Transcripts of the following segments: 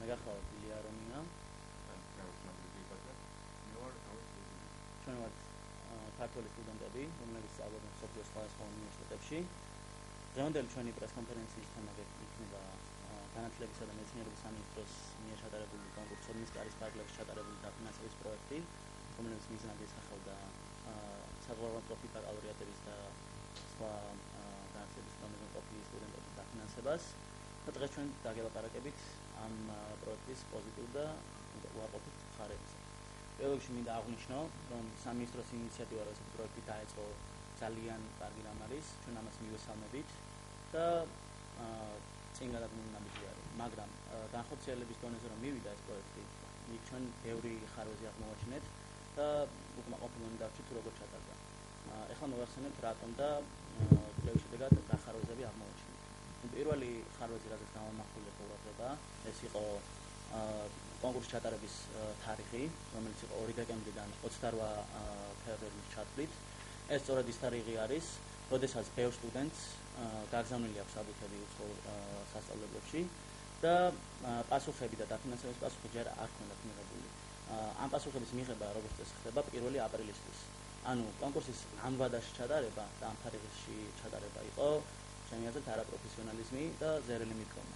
მეგახავთ ილია რომინა. ჩვენ ვართ ქართველი სტუდენტები, რომლებიც სწავლობენ მსოფლიოს სხვადასხვა უნივერსიტეტებში. დღევანდელი ჩვენი პრესკონფერენციის თემა იქნება განათლებისა და მეცნიერების სამინისტროს მიერ ჩატარებული კონკურსი ოდნის კარის ფარგლებში ჩატარებული დაფინანსების პროექტი, რომელიც მიზნად ისახავდა საზღვარგარეთ ბაკალავრიატების და სხვა განათლების დონეზე მყოფი სტუდენტების დაფინანსებას. და დღეს ჩვენ დაგელაპარაკებით ამ პროექტის პოზიტიურ და უარყოფით მხარეებზე. პირველ რიგში მინდა აღვნიშნო, რომ სამინისტროს ინიციატივა რომ ეს პროექტი დაეწყო ძალიან კარგი რამ არის, ჩვენ ამას მივესალმებით და წინ გადაგმონაბიჯი არის, მაგრამ განხორციელების დონეზე რომ მივიდა ეს პროექტი, იქ ჩვენ ბევრი ხარვეზი აღმოვაჩინეთ და უკმაყოფილო დავჭირთ თუ როგორ ჩატარდა. ეხლა მოვახსენებთ რატომ და კვლევის შედეგად რა ხარვეზები აღმოვაჩინეთ. პირველი ხარვეზი, რაც გამომახვილდა ყურადღება, ეს იყო კონკურსის ჩატარების თარიღი, რომელიც იყო 2 დეკემბრიდან 28 ფევრარის ჩათვლით. ეს სწორედ ის თარიღი არის, როდესაც ბევრ სტუდენტს გაგზავნილი აქვს საბუთები უცხოურ სასწავლებლებში და პასუხები და დაფინანსების პასუხი ჯერ არ ქონდათ მიღებული. ამ პასუხების მიღება, როგორც წესი, ხდება 1 აპრილისთვის. ანუ კონკურსის ამ ვადაში ჩატარება და ამ თარიღში ჩატარება იყო ჩემი აზრით არაპროფესიონალიზმი და ზერელი მიდგომა.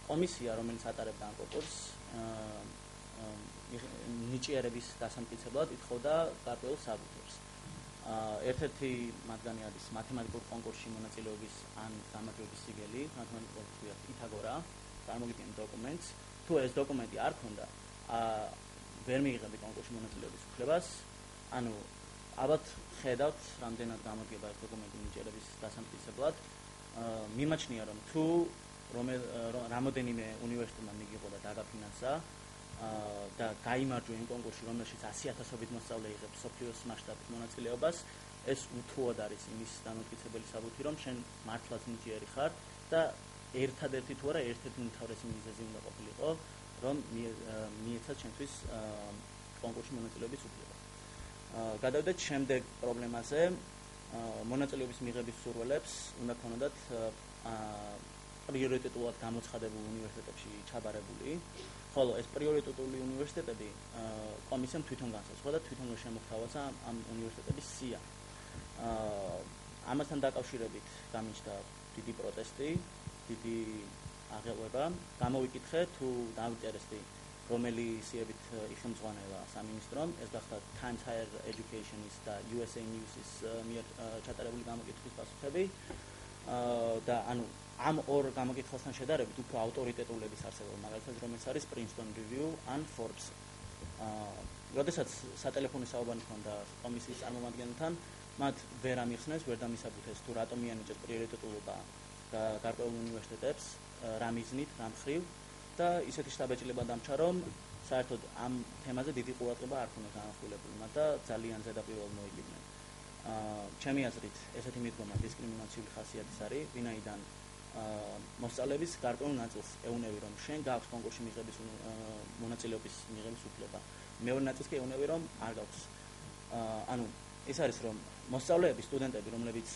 კომისია, რომელიც ატარებდა ამ კონკურსს, ნიჭიერების დასამტკიცებლად ითხოვდა გარკვეულ საბუთებს. ერთ-ერთი მათგანი არის მათემატიკურ კონკურსში მონაწილეობის ან გამარჯვების სიგელი, მათემატიკურ ქვია პითაგორა, წარმოგიდგენთ დოკუმენტს. თუ ეს დოკუმენტი არ ქონდა, ვერ მიიღებდი კონკურსში მონაწილეობის უფლებას. ანუ ალბათ ხედავთ, რამდენად გამოდგება ეს დოკუმენტი ნიჭიერების დასამტკიცებლად. მიმაჩნია, რომ თუ რამოდენიმე უნივერსიტეტმა მიიღო და დაგაფინანსა და გაიმარჯვა იმ კონკურსში, რომელშიც 100,000-ობით მოსწავლე იღებს მსოფლიოს მასშტაბით მონაწილეობას, ეს უთუოდ არის იმის დამოკიდებელი საბუთი, რომ შენ მართლაც ნიჭიერი ხარ და ერთადერთი თუ არა, ერთ-ერთი უმთავრესი მიზეზი უნდა ყოფილიყო, რომ მიეცათ შენთვის კონკურსში მონაწილეობის უფლება. გადავიდეთ შემდეგ პრობლემაზე. მონაწილეობის მიღების სურვილებს უნდა ქონოდათ პრიორიტეტულად გამოცხადებულ უნივერსიტეტებში ჩაბარებული, ხოლო ეს პრიორიტეტული უნივერსიტეტები კომისიამ თვითონ განსაზღვრა და თვითონ შემოგთავაზა ამ უნივერსიტეტების სია. ამასთან დაკავშირებით გამიჩნდა დიდი პროტესტი, დიდი აღელვება. გამოვიკითხე თუ დავიტერესდი რომელი სიებით იხელმძღვანელა სამინისტრომ, ეს გახდა Times Higher Education-ის და USA News-ის მიერ ჩატარებული გამოკითხვის პასუხები და ანუ ამ ორ გამოკითხვასთან შედარებით უფრო ავტორიტეტულების არსებობა, მაგალითად, რომელიც არის Princeton Review ან Forbes. როდესაც სატელეფონო საუბარი ჰქონდა კომისიის წარმომადგენელთან, მათ ვერ ამიხსნეს, ვერ დამისაბუთეს თუ რატომ მიანიჭეს პრიორიტეტულობა გარკვეულ უნივერსიტეტებს, რა მიზნით, რა მხრივ და ისეთი შთაბეჭდილება დამჩა, რომ საერთოდ ამ თემაზე დიდი ყურადღება არ ქონდა განახვილებული მათ და ძალიან ზედაპირულად მოიგებდნენ. ჩემი აზრით, ესეთი მიდგომა დისკრიმინაციული ხასიათის არის, ვინაიდან მოსწავლეების გარკვეულ ნაწილს ეუნები, რომ შენ გაქვს კონკურსში მიღების მონაწილეობის მიღების უფლება. მეორე ნაწილს კი ეუნები, რომ არ გაქვს. ანუ ეს არის, რომ მოსწავლეები, სტუდენტები, რომლებიც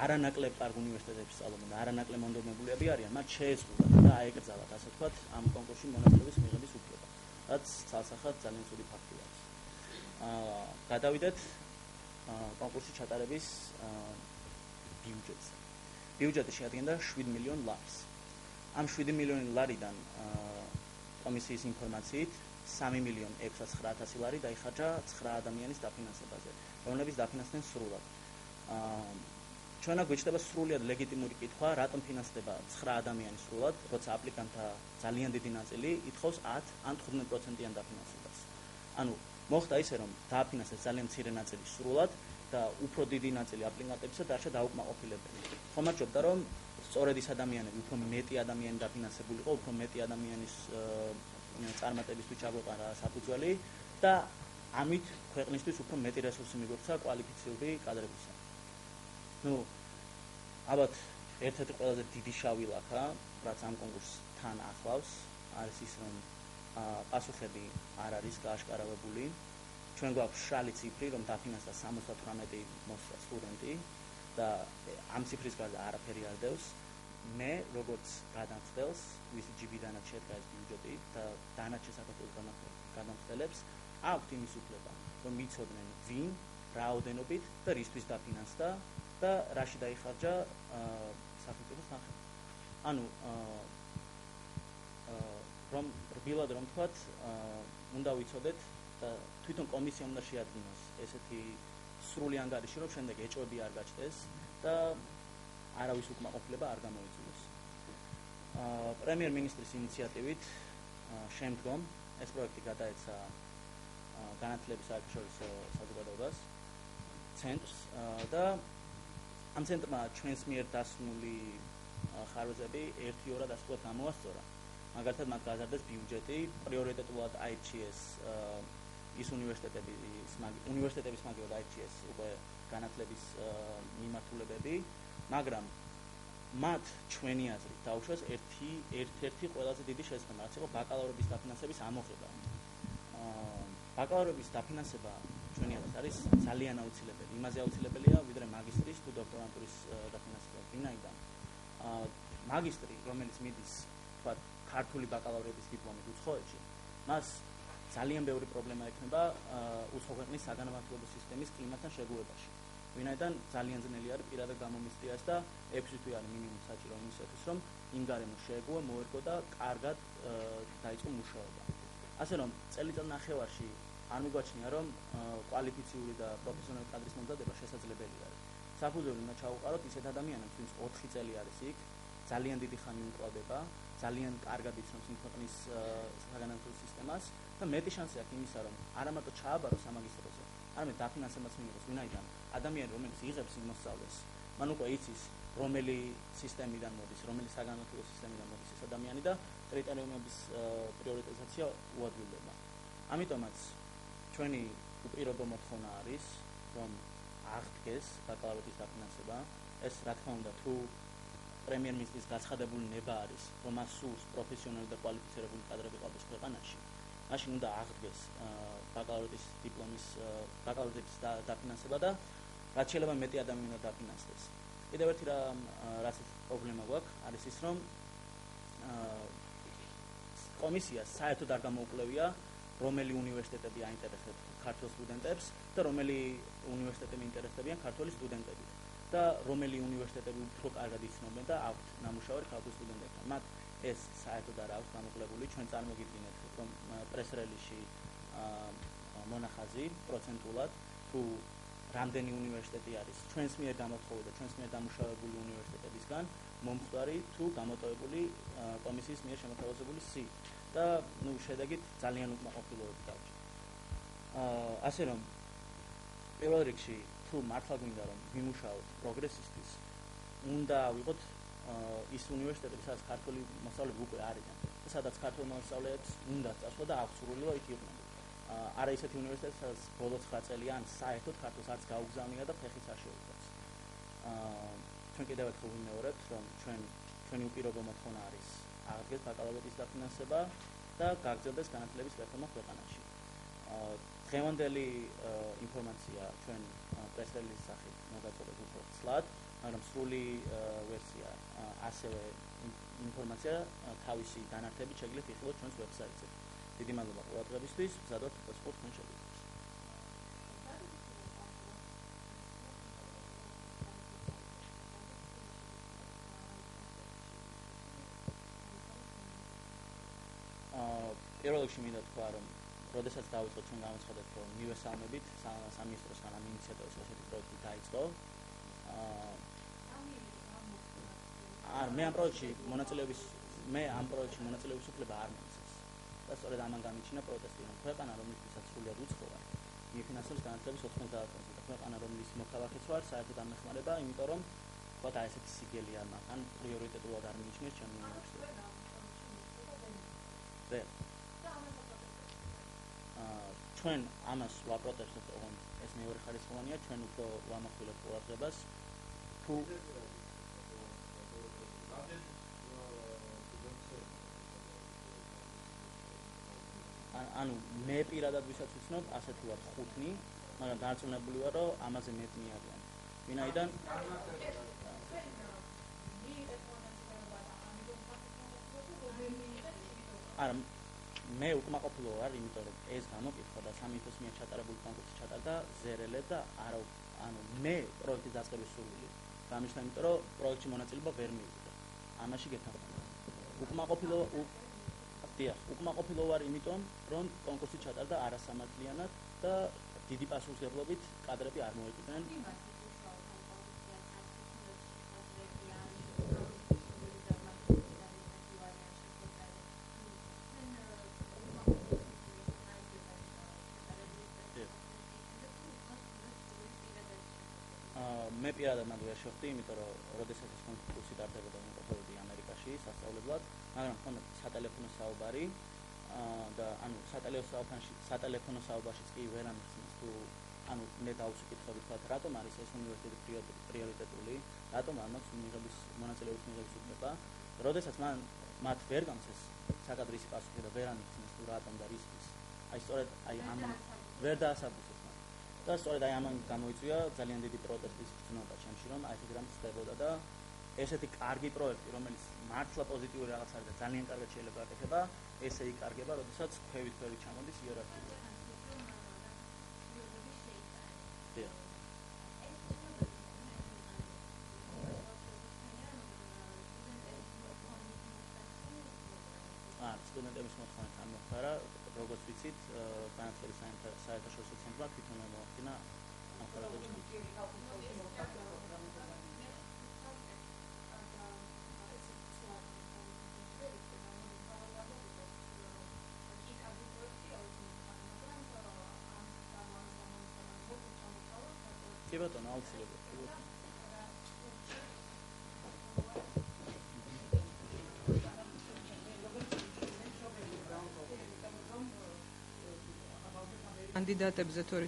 არანაკლებ კარგ უნივერსიტეტებში სწავლობენ და არანაკლებ მონდომებულები არიან, მათ შეეზღუდათ და აეკრძალათ, ასე ვთქვათ, ამ კონკურსში მონაწილეობის მიღების უფლება. რაც ცალსახად ძალიან ცუდი ფაქტი არის. გადავიდეთ კონკურსში ჩატარების ბიუჯეტზე. ბიუჯეტი შეადგენდა $7 მილიონ. ამ $7 მილიონი ლარიდან კომისიის ინფორმაციით $3,609,000 დაიხარჯა 9 ადამიანის დაფინანსებაზე, რომლებიც დაფინანსდნენ სრულად. ჩვენა გვეჭდება სრულიად ლეგიტიმური კითხვა, რატომ ფინანსდება 9 ადამიანი სრულად, როცა აპლიკანტთა ძალიან დიდი ნაწილი ითხოვს 10 ან 15%-იან დაფინანსებას. ანუ მოხდა ისე, რომ დააფინანსეს ძალიან მცირე ნაწილი სრულად და უფრო დიდი ნაწილი აპლიკანტებისა დარჩა დაუკმაყოფილებელი. ხომარჯობდა, რომ სწორედ ის ადამიანები, უფრო მეტი ადამიანი დაფინანსებულიყო, უფრო მეტი ადამიანის წარმატებისთვის ჩაგვეყარა საფუძველი და ამით ქვეყნისთვის უფრო მეტი რესურსი მიგვეცა კვალიფიციური კადრებისა. ალბათ ერთ-ერთი ყველაზე დიდი შავი ლაქა, რაც ამ კონკურსს თან ახლავს, არის ის, რომ პასუხები არ არის გააშკარავებული. ჩვენ გვაქვს შალი ციფრი, რომ დაფინანსდა 78 მოსწავლე სტუდენტი და ამ ციფრის გარდა არაფერი არ დევს. მე როგორც გადამხდელს, ვისი ჯიბიდანაც შედგა ეს ბიუჯეტი და დანარჩენ საქართველოს გადამხდელებს აქვთ იმის უფლება, რომ მიცოდნენ ვინ, რაოდენობით და რისთვის დაფინანსდა და რაში დაიხარჯა სახელმწიფოს თანხები. ანუ რომ რბილად რომ თქვათ, უნდა ვიცოდეთ და თვითონ კომისია უნდა შეადგინოს ესეთი სრული ანგარიში, რომ შემდეგ ეჭვები არ გაჩნდეს და არავის უკმაყოფილება არ გამოიწვიოს. პრემიერ-მინისტრის ინიციატივით შემდგომ ეს პროექტი გადაეცა განათლების საერთაშორისო საზოგადოებას ცენტრს და ამ ცენტრმა ჩვენს მიერ დასმული ხარვეზები ერთ-ორად ასწორად გამოასწორა. მაგალითად, მათ გაზარდეს ბიუჯეტი, პრიორიტეტულად აირჩიეს ის უნივერსიტეტების მაგივრად აირჩიეს უკვე განათლების მიმართულებები, მაგრამ მათ ჩვენი აზრით დაუშვეს ერთ-ერთი ყველაზე დიდი შესაბამება, რაც იყო ბაკალავრების დაფინანსების ამოღება. ბაკალავრების დაფინანსება ჩვენი აზრით არის ძალიან აუცილებელი. იმაზე აუცილებელია, ვიდრე მაგისტრის თუ დოქტორანტურის დაფინანსება. ვინაიდან მაგისტრი, რომელიც მიდის, თქვათ, ქართული ბაკალავრების დიპლომით უცხოეთში, მას ძალიან ბევრი პრობლემა ექნება უცხო ქვეყნის საგანმანათლებლო სისტემის კლიმატთან შეგუებაში. ვინაიდან ძალიან ძნელი არის პირადად გამომისწრიას და 6 თვე არის მინიმუმ საჭირო იმისათვის, რომ იმ გარემოს შეეგუო, მოერგო და კარგად დაიწყო მუშაობა. ასე რომ წელიწად ნახევარში არ მიგვაჩნია, რომ კვალიფიციური და პროფესიონალი კადრის მომზადება შესაძლებელი არის. საფუძველი უნდა ჩაუყაროთ ისეთ ადამიანებს, ვინც 4 წელი არის იქ, ძალიან დიდი ხანი უკრავდება, ძალიან კარგად იცნობს იმ ქვეყნის საგანმანათლებლო სისტემას და მეტი შანსი აქვს იმისა, რომ არა მარტო ჩააბაროს სამაგისტროზე, არამედ დაფინანსებაც მიიღოს, ვინაიდან ადამიანი, რომელიც იღებს იმ მოსწავლეს, მან უკვე იცის, რომელი სისტემიდან მოდის, რომელი საგანმანათლებლო სისტემიდან მოდის ეს ადამიანი და კრიტერიუმების პრიორიტიზაცია უადვილდება. ამიტომაც ჩვენი უპირობო მოთხოვნა არის, რომ აღდგეს ბაკალავრების დაფინანსება. ეს რა თქმა უნდა, თუ პრემიერ-მინისტრის გაცხადებული ნება არის, რომ მას სურს პროფესიონალი და კვალიფიცირებული კადრები ყავდეს ქვეყანაში, მაშინ უნდა აღდგეს ბაკალავრების დიპლომის ბაკალავრების დაფინანსება და რაც შეიძლება მეტი ადამიანი უნდა დაფინანსდეს. კიდევ ერთი რაც პრობლემა გვაქვს, არის ის, რომ კომისიას საერთოდ არ გამოუკვლევია, რომელი უნივერსიტეტები აინტერესებს ქართულ სტუდენტებს და რომელი უნივერსიტეტები ინტერესდებიან ქართული სტუდენტებით. და რომელი უნივერსიტეტები უფრო კარგად იცნობენ და აქვთ ნამუშევარი ქართულ სტუდენტებთან. მათ ეს საერთოდ არ აქვს გამოკლებული. ჩვენ წარმოგიდგინეთ, რომ პრეს-რელიზში მონახაზი პროცენტულად თუ რამდენი უნივერსიტეტი არის ჩვენს მიერ გამოთხოვილი და ჩვენს მიერ დამუშავებული უნივერსიტეტებისგან მომხდარი თუ გამოტოვებული კომისიის მიერ შემოთავაზებული სი და შედეგით ძალიან უკმაყოფილოებით დავჭირ. ასე რომ პირველ რიგში თუ მართლა გვინდა რომ ვიმუშაოთ პროგრესისთვის, უნდა ავიღოთ ის უნივერსიტეტები, სადაც ქართული მოსწავლეები უკვე არიან და სადაც ქართული მოსწავლეებს უნდა წასვლა და აქვს სურვილი რომ იქ იყვნენ. არა ისეთი უნივერსიტეტები, სადაც ბოლო 9 წელი ან საერთოდ ქართულს არც გაუგზავნია და ფეხიც არ შეუდგას. ჩვენ კიდევ ერთხელ ვიმეორებთ, რომ ჩვენი უპირობო მოთხოვნა არის აღდგეს ბაკალავრების დაფინანსება და გაგრძელდეს განათლების რეფორმა ქვეყანაში. დღევანდელი ინფორმაცია ჩვენ პრეს-რელიზის სახით მოგაწოდეთ უფრო ცლად, მაგრამ სრული ვერსია ასევე ინფორმაცია თავისი განართებით შეგიძლიათ იხილოთ ჩვენს ვებსაიტზე. დიდი მადლობა ყურადღებისთვის, მზადოთ უპასუხოთ თქვენ შეგვიძლია. პირველ რიგში მინდა თქვა, რომ როდესაც დავიწყოთ ჩვენ გამოცხადეთ, რომ მივესალმებით სამინისტროსგან ამ ინიციატივის ესეთი პროექტი დაიწყო. მე ამ პროექტში მონაწილეობის უფლება არ მომცეს. და სწორედ ამან გამიჩინა პროტესტი, რომ ქვეყანა, რომლითაც სრულიად უცხო ვარ, მიფინანსებს განათლების 90%-ს და ქვეყანა, რომლის მოქალაქეც ვარ, საერთოდ არ მეხმარება, იმიტომ რომ თქვათ ესეთი სიგელი არ მაქვს, ან პრიორიტეტულად არ მიიჩნევს ჩემი უნივერსიტეტი. ჩვენ ამას ვაპროტესტებთ, ოღონდ ეს მეორე ხარისხოვანია, ჩვენ უფრო ვამახვილებთ ყურადღებას, თუ ანუ მე პირადად ვისაც ვიცნობ, ასეთი ვარ 5, მაგრამ დარწმუნებული ვარ, რომ ამაზე მეტნი არიან. ვინაიდან არა მე უკმაყოფილო ვარ, იმიტომ რომ ეს გამოკითხვა და სამითოს მიერ ჩატარებული კონკურსი ჩატარდა ზერელე და არა ანუ მე პროექტის დაწყების სურვილი გამიშთა, იმიტომ რომ პროექტში მონაწილეობა ვერ მივიღე. ამაში გეთანხმება. უკმაყოფილო ვარ, იმიტომ რომ კონკურსი ჩატარდა არასამართლიანად და დიდი პასუხისმგებლობით კადრები არ მოეკიდნენ. მე პირადად მანდ ვერ შევხვდი, იმიტომ რომ როდესაც ეს კონკურსი ტარდებოდა იმყოფებოდი ამერიკაში სასწავლებლად, მაგრამ მქონდა სატელეფონო საუბარი და ანუ სატელეფონო საუბარშიც კი ვერ ამიხსნეს თუ ანუ მე დავსკითხები თქვა რატომ არის ეს უნივერსიტეტი პრიორიტეტული, რატომ არ მაქვს მონაწილეობის მიღების უფლება. როდესაც მათ ვერ გამცეს საკადრისი პასუხი და ვერ ამიხსნეს თუ რატომ და რისთვის. აი სწორედ ამ ვერ დაასაბუთეს. და სწორედ ამან გამოიწვია ძალიან დიდი პროტესტის გრძნობა ჩემში, რომ აი ეს რამ ხდებოდა და ესეთი კარგი პროექტი, რომელიც მართლა პოზიტიური რაღაც არის და ძალიან კარგად შეიძლება აკეთება, ესე იკარგება, როდესაც ქვევით ჩამოდის იერარქია. სტუდენტების მოთხოვნით არ მოხდარა, როგორც ვიცით, განათლების საერთაშორისო ცენტრმა თვითონ მოახდინა ამ პროექტში. კი ბატონო, აუცილებლად. კანდიდატებზე თორე